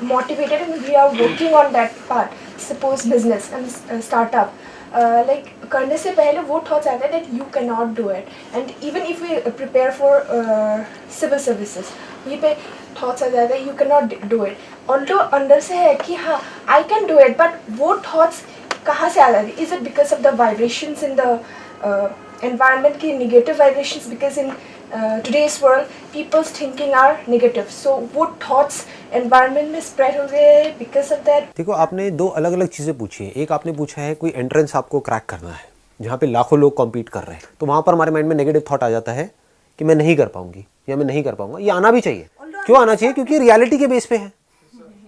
motivated and we are working on that part, suppose business and startup, like करने से पहले वो thoughts आते हैं that you cannot do it, and even if we prepare for civil services, ये पे thoughts आ जाते हैं you cannot do it, although अंदर से है कि हाँ I can do it, but वो thoughts कहाँ से आ जाती है? Is it because of the vibrations in the environment की negative vibrations, because in today's world people's thinking are negative, so वो thoughts environment में spread हो गए because of that. देखो आपने दो अलग अलग चीज़ें पूछी हैं। एक आपने पूछा है कोई एंट्रेंस आपको क्रैक करना है जहाँ पे लाखों लोग कॉम्पीट कर रहे हैं, तो वहाँ पर हमारे माइंड में नेगेटिव थॉट आ जाता है कि मैं नहीं कर पाऊंगी या मैं नहीं कर पाऊंगा। ये आना भी चाहिए। क्यों आना चाहिए? क्योंकि रियलिटी के बेस पे है।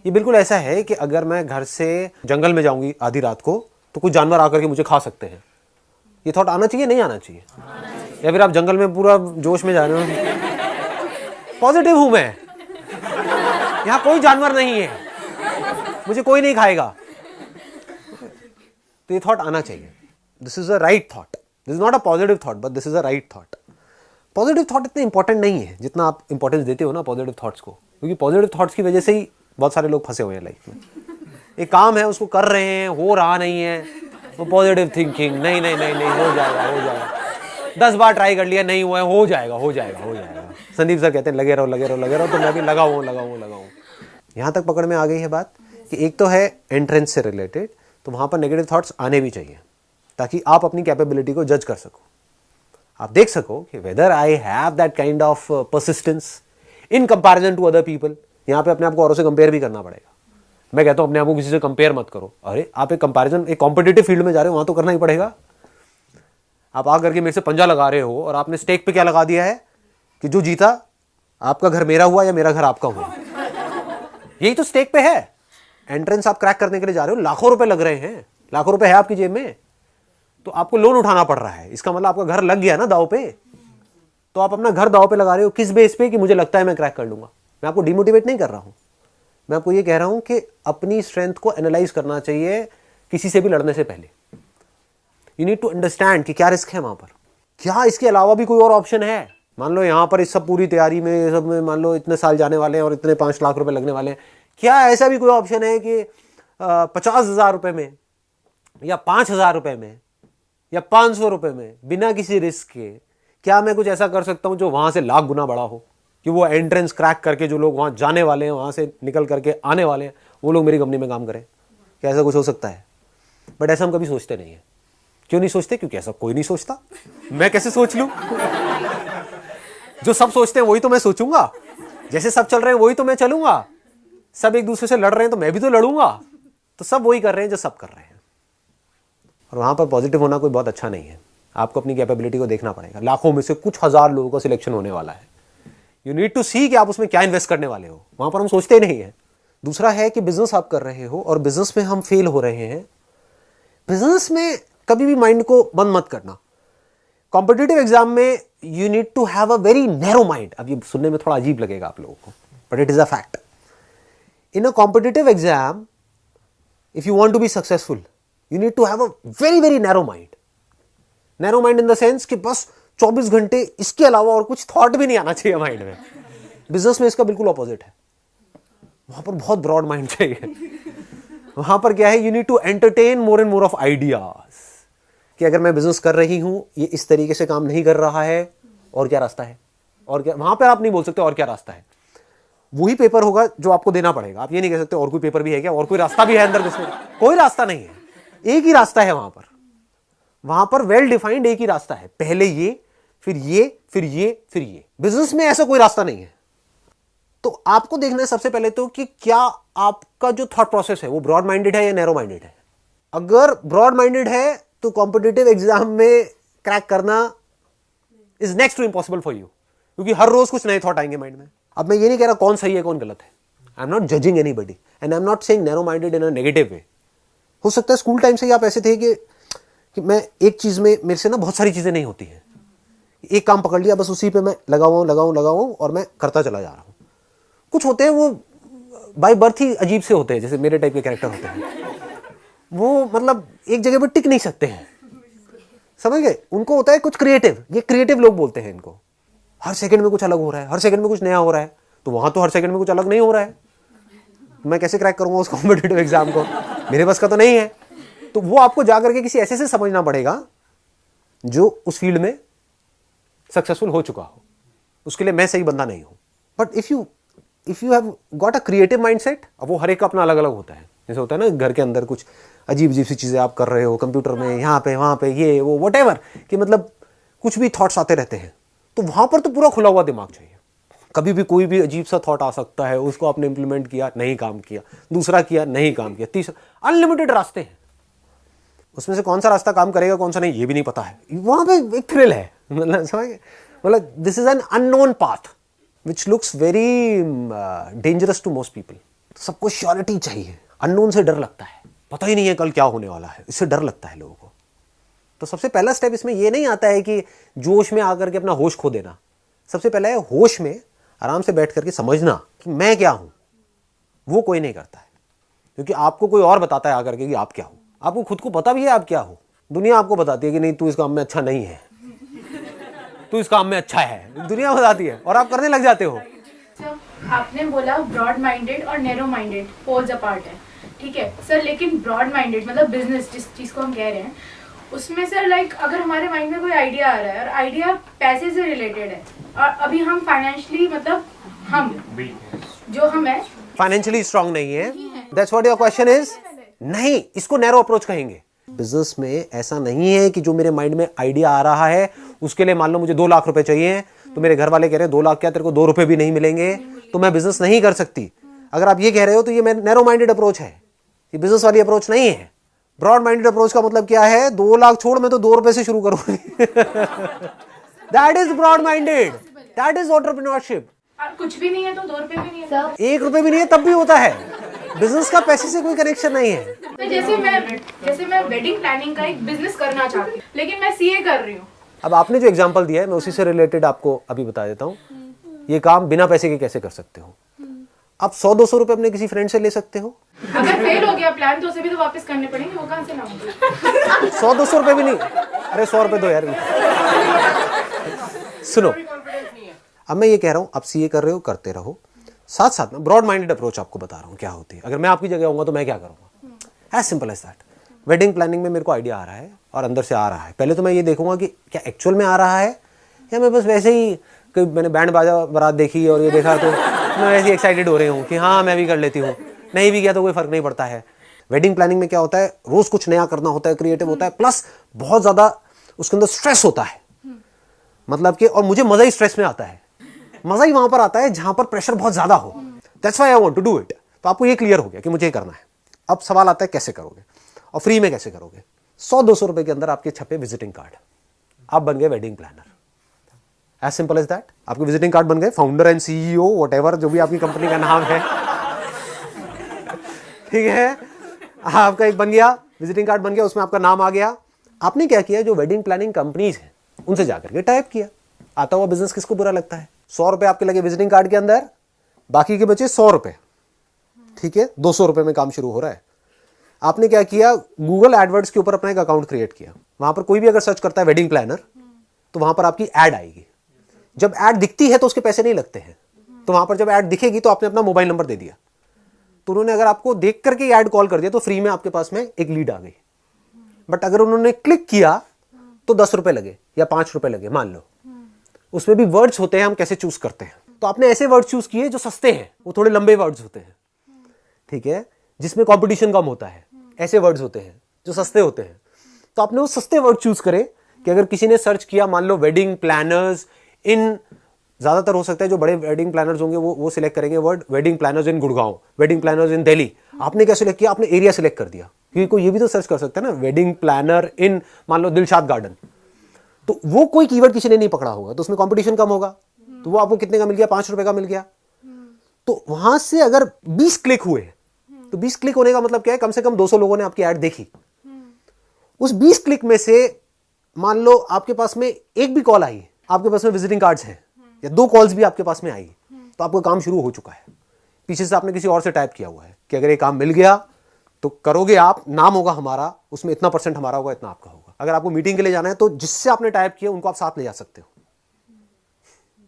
ये बिल्कुल ऐसा है कि अगर मैं घर से जंगल में जाऊंगी आधी रात को तो कुछ जानवर आकर के मुझे खा सकते हैं। ये थॉट आना चाहिए नहीं आना चाहिए? या फिर आप जंगल में पूरा जोश में जा रहे हो, पॉजिटिव हूं मैं, यहाँ कोई जानवर नहीं है, मुझे कोई नहीं खाएगा, तो ये थॉट आना चाहिए। This is a right thought, this is not a positive thought but this is a right thought. Positive thought इतने इंपॉर्टेंट नहीं है जितना आप इंपॉर्टेंस देते हो ना पॉजिटिव थॉट्स को, क्योंकि पॉजिटिव थॉट्स की वजह से ही बहुत सारे लोग फंसे हुए हैं लाइफ में। एक काम है उसको कर रहे हैं, हो रहा नहीं है, वो पॉजिटिव थिंकिंग, नहीं नहीं नहीं नहीं हो जाएगा हो जाएगा, 10 बार ट्राई कर लिया नहीं हुआ है, हो जाएगा हो जाएगा हो जाएगा। संदीप सर कहते हैं लगे रहो लगे रहो लगे रहो, तो मैं भी लगा हूँ। यहाँ तक पकड़ में आ गई है बात कि एक तो है एंट्रेंस से रिलेटेड, तो वहाँ पर नेगेटिव थॉट्स आने भी चाहिए ताकि आप अपनी कैपेबिलिटी को जज कर सको, आप देख सको कि whether I have that kind of persistence in comparison to other people. यहाँ पे अपने आप को औरों से कंपेयर भी करना पड़ेगा। मैं कहता हूँ अपने आप को किसी से कंपेयर मत करो, अरे आप एक कंपैरिजन, एक कॉम्पिटिटिव फील्ड में जा रहे हो, वहाँ तो करना ही पड़ेगा। आप आ करके मेरे से पंजा लगा रहे हो और आपने स्टेक पे क्या लगा दिया है कि जो जीता आपका घर मेरा हुआ या मेरा घर आपका हुआ, यही तो स्टेक पे है। एंट्रेंस आप क्रैक करने के लिए जा रहे हो, लाखों रुपए लग रहे हैं, लाखों रुपए है आपकी जेब में, तो आपको लोन उठाना पड़ रहा है, इसका मतलब आपका घर लग गया ना दाव पे। तो आप अपना घर दाव पे लगा रहे हो किस बेस पे कि मुझे लगता है मैं क्रैक कर लूंगा। मैं आपको डिमोटिवेट नहीं कर रहा हूं, मैं आपको ये कह रहा हूं कि अपनी स्ट्रेंथ को एनालाइज करना चाहिए किसी से भी लड़ने से पहले। यू नीड टू अंडरस्टैंड कि क्या रिस्क है वहां पर, क्या इसके अलावा भी कोई और ऑप्शन है। मान लो यहाँ पर इस सब पूरी तैयारी में सब में मान लो इतने साल जाने वाले हैं और इतने 5 लाख रुपए लगने वाले हैं, क्या ऐसा भी कोई ऑप्शन है कि 50,000 रुपए में या 5,000 रुपए में या 500 रुपए में बिना किसी रिस्क के क्या मैं कुछ ऐसा कर सकता हूं जो वहां से लाख गुना बड़ा हो, कि वो एंट्रेंस क्रैक करके जो लोग वहां जाने वाले हैं, वहां से निकल करके आने वाले हैं, वो लोग मेरी कंपनी में काम करें? क्या ऐसा कुछ हो सकता है? बट ऐसा हम कभी सोचते नहीं है। क्यों नहीं सोचते? क्योंकि ऐसा कोई नहीं सोचता। मैं कैसे सोच लूं? जो सब सोचते हैं वही तो मैं सोचूंगा, जैसे सब चल रहे हैं वही तो मैं चलूंगा। सब एक दूसरे से लड़ रहे हैं तो मैं भी तो लड़ूंगा। तो सब वही कर रहे हैं जो सब कर रहे हैं, और वहां पर पॉजिटिव होना कोई बहुत अच्छा नहीं है। आपको अपनी कैपेबिलिटी को देखना पड़ेगा। लाखों में से कुछ हजार लोगों का सिलेक्शन होने वाला है। यू नीड टू सी कि आप उसमें क्या इन्वेस्ट करने वाले हो, वहां पर हम सोचते नहीं है। दूसरा है कि बिजनेस आप कर रहे हो और बिजनेस में हम फेल हो रहे हैं। बिजनेस में कभी भी माइंड को बंद मत करना। कॉम्पिटिटिव एग्जाम में you need to have a very narrow mind. अब ये सुनने में थोड़ा अजीब लगेगा आप लोगों को, but it is a fact. In a competitive exam if you want to be successful you need to have a very very narrow mind. Narrow mind in the sense कि बस 24 घंटे इसके अलावा और कुछ थॉट भी नहीं आना चाहिए माइंड में। बिजनेस में इसका बिल्कुल ऑपोजिट है, वहां पर बहुत ब्रॉड माइंड चाहिए। वहां पर क्या है, you need to entertain more and more of ideas, कि अगर मैं बिजनेस कर रही हूं, ये इस तरीके से काम नहीं कर रहा है, और क्या रास्ता है, और क्या। वहां पर आप नहीं बोल सकते और क्या रास्ता है, वही पेपर होगा जो आपको देना पड़ेगा। आप ये नहीं कह सकते और कोई पेपर भी है क्या, और कोई रास्ता भी है अंदर बिजनेस। कोई रास्ता नहीं है, एक ही रास्ता है वहां पर। वहां पर वेल डिफाइंड एक ही रास्ता है, पहले ये फिर ये फिर ये फिर ये। बिजनेस में ऐसा कोई रास्ता नहीं है। तो आपको देखना है सबसे पहले तो कि क्या आपका जो थॉट प्रोसेस है वो ब्रॉड माइंडेड है या नैरो माइंडेड है। अगर ब्रॉड माइंडेड है तो कॉम्पिटिटिव एग्जाम में क्रैक करना is next to impossible for you, क्योंकि हर रोज कुछ नए थॉट आएंगे माइंड में। अब मैं ये नहीं कह रहा कौन सही है कौन गलत है, I am not judging anybody and I am not saying narrow minded in a negative way. हो सकता है स्कूल टाइम से ही आप ऐसे थे कि मैं एक चीज में, मेरे से ना बहुत सारी चीजें नहीं होती हैं, एक काम पकड़ लिया बस उसी पे मैं लगा हुआ और मैं करता चला जा रहा हूं। कुछ होते हैं वो बाय बर्थ ही अजीब से होते हैं, जैसे मेरे टाइप के कैरेक्टर होते हैं, वो मतलब एक जगह पर टिक नहीं सकते हैं, समझ गए। उनको होता है कुछ क्रिएटिव, ये क्रिएटिव लोग बोलते हैं इनको। हर सेकंड में कुछ अलग हो रहा है, हर सेकंड में कुछ नया हो रहा है, तो वहां तो हर सेकंड में कुछ अलग नहीं हो रहा है, मैं कैसे क्रैक करूंगा उस कॉम्पिटिटिव एग्जाम को, मेरे बस का तो नहीं है। तो वो आपको जाकर के किसी ऐसे से समझना पड़ेगा जो उस फील्ड में सक्सेसफुल हो चुका हो। उसके लिए मैं सही बंदा नहीं हूं। But if you have got a creative mindset, अब वो हर एक का अपना अलग अलग होता है। जैसे होता है ना घर के अंदर कुछ अजीब अजीब सी चीजें आप कर रहे हो कंप्यूटर में, यहाँ पे वहां पे ये वो वटेवर, कि मतलब कुछ भी थॉट्स आते रहते हैं, तो वहां पर तो पूरा खुला हुआ दिमाग चाहिए। कभी भी कोई भी अजीब सा थॉट आ सकता है, उसको आपने इंप्लीमेंट किया, नहीं काम किया, दूसरा किया, नहीं काम किया, तीसरा, अनलिमिटेड रास्ते हैं। उसमें से कौन सा रास्ता काम करेगा कौन सा नहीं ये भी नहीं पता है। वहां पे एक थ्रिल है, मतलब this is an unknown path which looks very dangerous to most people. सबको श्योरिटी चाहिए, अननोन से डर लगता है, पता ही नहीं है कल क्या होने वाला है, इससे डर लगता है लोगों को। तो सबसे पहला स्टेप इसमें ये नहीं आता है कि जोश में आकर के अपना होश खो देना। सबसे पहला है होश में आराम से बैठ करके समझना कि मैं क्या हूं। वो कोई नहीं करता है, क्योंकि आपको कोई और बताता है आकर के कि आप क्या हो। आपको खुद को पता भी है आप क्या हो, दुनिया आपको बताती है कि नहीं तू इस काम में अच्छा नहीं है, तू इस काम में अच्छा है, दुनिया बताती है और आप करने लग जाते हो। आपने बोला ब्रॉड माइंडेड और नैरो माइंडेड पोल्स अपार्ट है, ठीक है सर, लेकिन ब्रॉड माइंडेड मतलब बिजनेस जिस चीज को हम कह रहे हैं उसमें सर लाइक अगर हमारे माइंड में कोई आइडिया आ रहा है और आइडिया पैसे से रिलेटेड है और अभी हम फाइनेंशियली मतलब हम जो हम है फाइनेंशियली स्ट्रांग नहीं है, that's what your question is. नहीं, इसको नैरो अप्रोच कहेंगे। बिजनेस में ऐसा नहीं है कि जो मेरे माइंड में आइडिया आ रहा है उसके लिए मान लो मुझे 2 लाख रुपए चाहिए, तो मेरे घर वाले कह रहे हैं 2 लाख क्या तेरे को 2 रुपए भी नहीं मिलेंगे तो मैं बिजनेस नहीं कर सकती। अगर आप ये कह रहे हो तो ये नैरो माइंडेड अप्रोच है, ये बिजनेस वाली अप्रोच नहीं है। ब्रॉड माइंडेड अप्रोच का मतलब क्या है, 2 लाख छोड़ मैं तो 2 रुपए से शुरू करूंगी। That is broad minded, that is entrepreneurship. कुछ भी नहीं है तो 2 रुपए भी नहीं है, 1 रुपए भी नहीं है तब भी होता है। बिजनेस का पैसे से कोई कनेक्शन नहीं है। तो जैसे मैं वेडिंग प्लानिंग का एक बिजनेस करना चाहती हूँ लेकिन मैं सीए कर रही हूँ। अब आपने जो एग्जांपल दिया है मैं उसी से रिलेटेड आपको अभी बता देता हूँ। ये काम बिना पैसे के कैसे कर सकते हो। आप 100-200 रुपए अपने किसी फ्रेंड से ले सकते हो। अगर फेल हो गया प्लान तो उसे भी तो वापस करने पड़ेंगे, वो कहाँ से लाऊंगी। 100-200 रुपए भी नहीं, अरे 100 रुपए दो यार। सुनो, अब मैं ये कह रहा हूं आप सीए कर रहे हो, करते रहो, साथ साथ में ब्रॉड माइंडेड अप्रोच आपको बता रहा हूं क्या होती है। अगर मैं आपकी जगह होऊंगा तो मैं क्या करूंगा, as simple as that. Wedding planning में मेरे को आइडिया आ रहा है और अंदर से आ रहा है, पहले तो मैं ये देखूंगा कि क्या एक्चुअल में आ रहा है या मैं बस वैसे ही कोई मैंने बैंड बाजा बारात देखी और ये देखा तो मैं वैसे ही एक्साइटेड हो रही हूँ कि हाँ मैं भी कर लेती हूँ, नहीं भी किया तो कोई फर्क नहीं पड़ता है। वेडिंग प्लानिंग में क्या होता है, रोज कुछ नया करना होता है, क्रिएटिव होता है, प्लस बहुत ज्यादा उसके अंदर स्ट्रेस होता है। मतलब कि और मुझे मजा ही स्ट्रेस में आता है, मजा ही वहां पर आता है जहां पर प्रेशर बहुत ज्यादा हो। That's why I want to do it. तो आपको ये क्लियर हो गया कि मुझे ये करना है। अब सवाल आता है कैसे करोगे और फ्री में कैसे करोगे। 100-200 रुपए के अंदर आपके छपे विजिटिंग कार्ड, आप बन गए wedding planner. As simple as that. आपके विजिटिंग कार्ड बन गए, फाउंडर एंड सीईओ व्हाटएवर जो भी आपकी कंपनी का नाम है, ठीक है, आपका एक बन गया विजिटिंग कार्ड बन गया, उसमें आपका नाम आ गया। आपने क्या किया, जो वेडिंग प्लानिंग कंपनीज हैं उनसे जाकर के टाइप किया। आता हुआ बिजनेस किसको बुरा लगता है। 100 रुपए आपके लगे विजिटिंग कार्ड के अंदर, बाकी के बचे 100 रुपए, ठीक है, 200 रुपए में काम शुरू हो रहा है। आपने क्या किया, गूगल एडवर्ड्स के ऊपर अपना एक अकाउंट क्रिएट किया। वहां पर कोई भी अगर सर्च करता है वेडिंग प्लानर तो वहां पर आपकी एड आएगी। जब एड दिखती है तो उसके पैसे नहीं लगते हैं, तो वहां पर जब एड दिखेगी तो आपने अपना मोबाइल नंबर दे दिया, तो उन्होंने अगर आपको देख करके ऐड कॉल कर दिया तो फ्री में आपके पास में एक लीड आ गई। बट अगर उन्होंने क्लिक किया तो 10 रुपए लगे या 5 रुपए लगे मान लो। उसमें भी वर्ड्स होते हैं, हम कैसे चूज करते हैं। तो आपने ऐसे वर्ड्स चूज किए जो सस्ते हैं, वो थोड़े लंबे वर्ड्स होते हैं, ठीक है, जिसमें कंपटीशन कम होता है। ऐसे वर्ड्स होते हैं जो सस्ते होते हैं। तो आपने वो सस्ते वर्ड चूज करे कि अगर किसी ने सर्च किया मान लो वेडिंग प्लानर्स इन, ज्यादातर हो सकता है जो बड़े वेडिंग प्लानर्स होंगे वो सिलेक्ट करेंगे वर्ड वेडिंग प्लानर्स इन गुड़गांव, वेडिंग प्लानर्स इन दिल्ली। आपने क्या सिलेक्ट किया, आपने एरिया सिलेक्ट कर दिया, क्योंकि कोई ये भी तो सर्च कर सकता है ना वेडिंग प्लानर इन मान लो दिलशाद गार्डन। तो वो कोई कीवर्ड किसी ने नहीं पकड़ा होगा, तो उसमें कंपटीशन कम होगा। तो वो आपको कितने का मिल गया, 5 रुपए का मिल गया। तो वहां से अगर 20 क्लिक हुए तो 20 क्लिक होने का मतलब क्या है, कम से कम 200 लोगों ने आपकी ऐड देखी। उस 20 क्लिक में से मान लो आपके पास में एक भी कॉल आई, आपके पास में विजिटिंग कार्ड्स हैं या 2 कॉल्स भी आपके पास में आई, तो आपका काम शुरू हो चुका है। पीछे से आपने किसी और से टाइप किया हुआ है कि अगर ये काम मिल गया तो करोगे आप, नाम होगा हमारा, उसमें इतना % हमारा होगा, इतना आपका होगा। अगर आपको मीटिंग के लिए जाना है तो जिससे आपने टाइप किया उनको आप साथ ले जा सकते हो।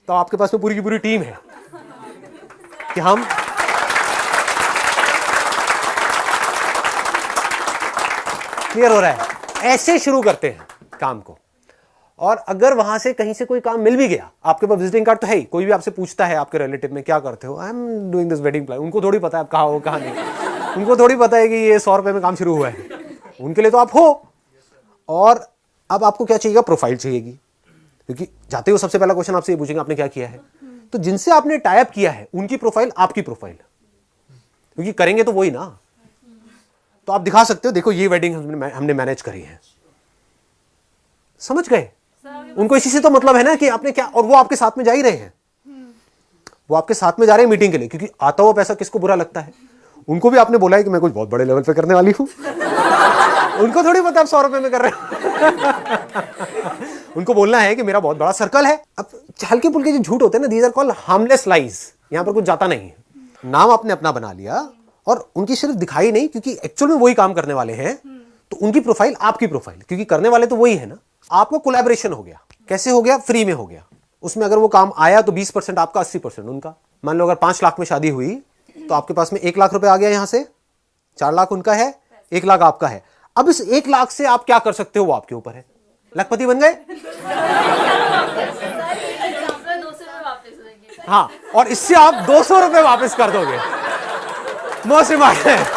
तो आपके पास में पूरी की पूरी टीम है कि हम क्लियर हो रहा है? ऐसे शुरू करते हैं काम को। और अगर वहां से कहीं से कोई काम मिल भी गया, आपके पास विजिटिंग कार्ड तो है ही, कोई भी आपसे पूछता है आपके रिलेटिव में क्या करते हो, I am doing this wedding plan, उनको थोड़ी पता है आप कहाँ हो कहाँ नहीं, उनको थोड़ी पता है कि ये 100 रुपए में काम शुरू हुआ है, उनके लिए तो आप हो। और अब आपको क्या चाहिएगा? प्रोफाइल चाहिएगी, क्योंकि जाते हो सबसे पहला क्वेश्चन आपसे ये पूछेंगे आपने क्या किया है। तो जिनसे आपने टाई अप किया है उनकी प्रोफाइल आपकी प्रोफाइल, क्योंकि करेंगे तो वही ना। तो आप दिखा सकते हो, देखो ये वेडिंग हमने मैनेज करी है, समझ गए? उनको इसी से तो मतलब है ना कि आपने क्या, और वो आपके साथ में जा ही रहे हैं, वो आपके साथ में जा रहे हैं मीटिंग के लिए, क्योंकि आता हुआ पैसा किसको बुरा लगता है? उनको भी आपने बोला है कि मैं कुछ बहुत बड़े लेवल पे करने वाली हूं। उनको थोड़ी पता आप 100 रुपए में कर रहे हो। उनको बोलना है कि मेरा बहुत बड़ा सर्कल है। अब हल्के फुल्के जो झूठ होते हैं ना, these are called harmless lies, यहां पर कुछ जाता नहीं है। नाम आपने अपना बना लिया और उनकी सिर्फ दिखाई नहीं, क्योंकि एक्चुअल में वही काम करने वाले हैं, तो उनकी प्रोफाइल आपकी प्रोफाइल, क्योंकि करने वाले तो वही है ना। आपको कोलैबोरेशन हो गया, कैसे हो गया? फ्री में हो गया। उसमें अगर वो काम आया तो 20% आपका, 80% उनका। मान लो अगर 5 लाख में शादी हुई तो आपके पास में 1 लाख रुपए आ गया, यहां से 4 लाख उनका है, 1 लाख आपका है। अब इस 1 लाख से आप क्या कर सकते हो वो आपके ऊपर है। लखपति बन गए। हाँ, और इससे आप 200 रुपए वापस कर दोगे। Most important.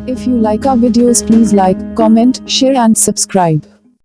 If you like our videos, please like, comment, share and subscribe.